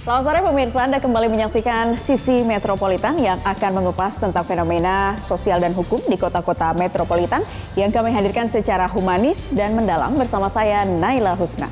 Selamat sore pemirsa, Anda kembali menyaksikan Sisi Metropolitan yang akan mengupas tentang fenomena sosial dan hukum di kota-kota metropolitan yang kami hadirkan secara humanis dan mendalam bersama saya Naila Husna.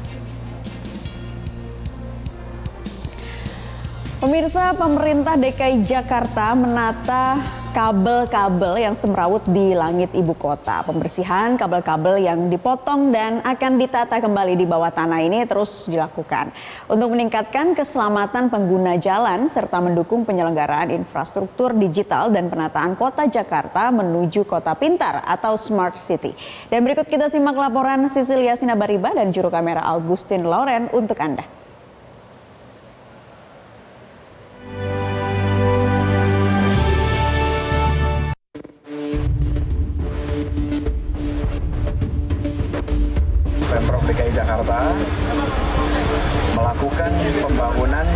Pemirsa, pemerintah DKI Jakarta menata kabel-kabel yang semrawut di langit ibu kota. Pembersihan kabel-kabel yang dipotong dan akan ditata kembali di bawah tanah ini terus dilakukan untuk meningkatkan keselamatan pengguna jalan serta mendukung penyelenggaraan infrastruktur digital dan penataan kota Jakarta menuju kota pintar atau smart city. Dan berikut kita simak laporan Sisilia Sinabariba dan juru kamera Augustin Lauren untuk Anda. Pemprov DKI Jakarta melakukan pembangunan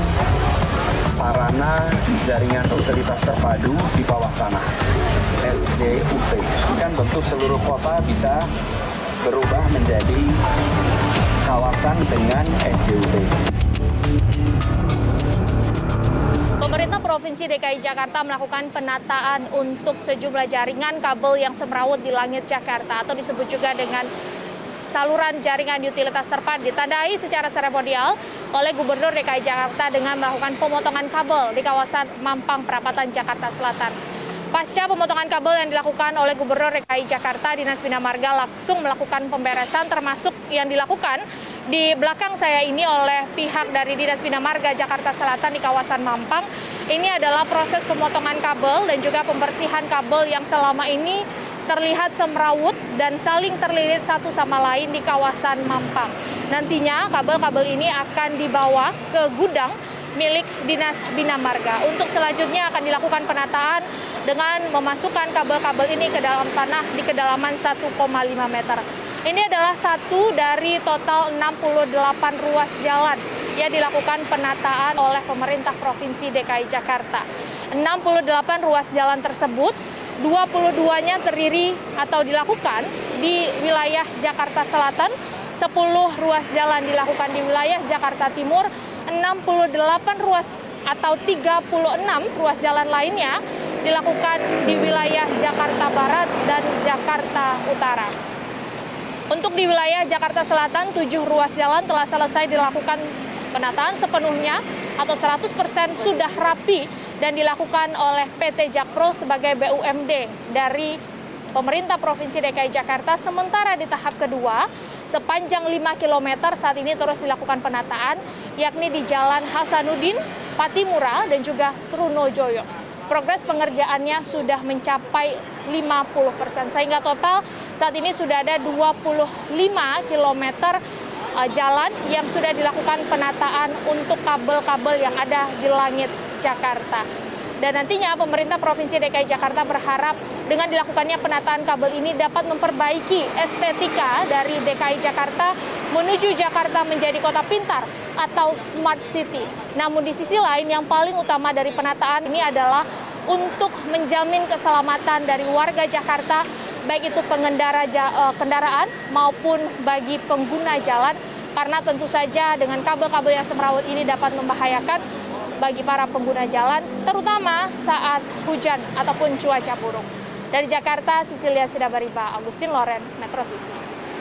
sarana jaringan utilitas terpadu di bawah tanah (SJUT). Kan tentu seluruh kota bisa berubah menjadi kawasan dengan SJUT. Pemerintah Provinsi DKI Jakarta melakukan penataan untuk sejumlah jaringan kabel yang semrawut di langit Jakarta atau disebut juga dengan saluran jaringan utilitas terpadu, ditandai secara seremonial oleh Gubernur DKI Jakarta dengan melakukan pemotongan kabel di kawasan Mampang, Perapatan, Jakarta Selatan. Pasca pemotongan kabel yang dilakukan oleh Gubernur DKI Jakarta, Dinas Bina Marga langsung melakukan pemberesan termasuk yang dilakukan di belakang saya ini oleh pihak dari Dinas Bina Marga Jakarta Selatan di kawasan Mampang. Ini adalah proses pemotongan kabel dan juga pembersihan kabel yang selama ini terlihat semrawut dan saling terlilit satu sama lain di kawasan Mampang. Nantinya kabel-kabel ini akan dibawa ke gudang milik Dinas Bina Marga. Untuk selanjutnya akan dilakukan penataan dengan memasukkan kabel-kabel ini ke dalam tanah di kedalaman 1,5 meter. Ini adalah satu dari total 68 ruas jalan yang dilakukan penataan oleh pemerintah Provinsi DKI Jakarta. 68 ruas jalan tersebut 22-nya terdiri atau dilakukan di wilayah Jakarta Selatan, 10 ruas jalan dilakukan di wilayah Jakarta Timur, 68 ruas atau 36 ruas jalan lainnya dilakukan di wilayah Jakarta Barat dan Jakarta Utara. Untuk di wilayah Jakarta Selatan, 7 ruas jalan telah selesai dilakukan penataan sepenuhnya atau 100% sudah rapi dan dilakukan oleh PT Jakpro sebagai BUMD dari pemerintah Provinsi DKI Jakarta. Sementara di tahap kedua, sepanjang 5 km saat ini terus dilakukan penataan, yakni di Jalan Hasanuddin, Patimura, dan juga Trunojoyo. Progres pengerjaannya sudah mencapai 50%, sehingga total saat ini sudah ada 25 km jalan yang sudah dilakukan penataan untuk kabel-kabel yang ada di langit Jakarta. Dan nantinya pemerintah Provinsi DKI Jakarta berharap dengan dilakukannya penataan kabel ini dapat memperbaiki estetika dari DKI Jakarta menuju Jakarta menjadi kota pintar atau smart city. Namun di sisi lain yang paling utama dari penataan ini adalah untuk menjamin keselamatan dari warga Jakarta, baik itu pengendara kendaraan maupun bagi pengguna jalan, karena tentu saja dengan kabel-kabel yang semrawut ini dapat membahayakan bagi para pengguna jalan, terutama saat hujan ataupun cuaca buruk. Dari Jakarta, Sisilia Sinabariba, Augustin Lauren, Metro TV.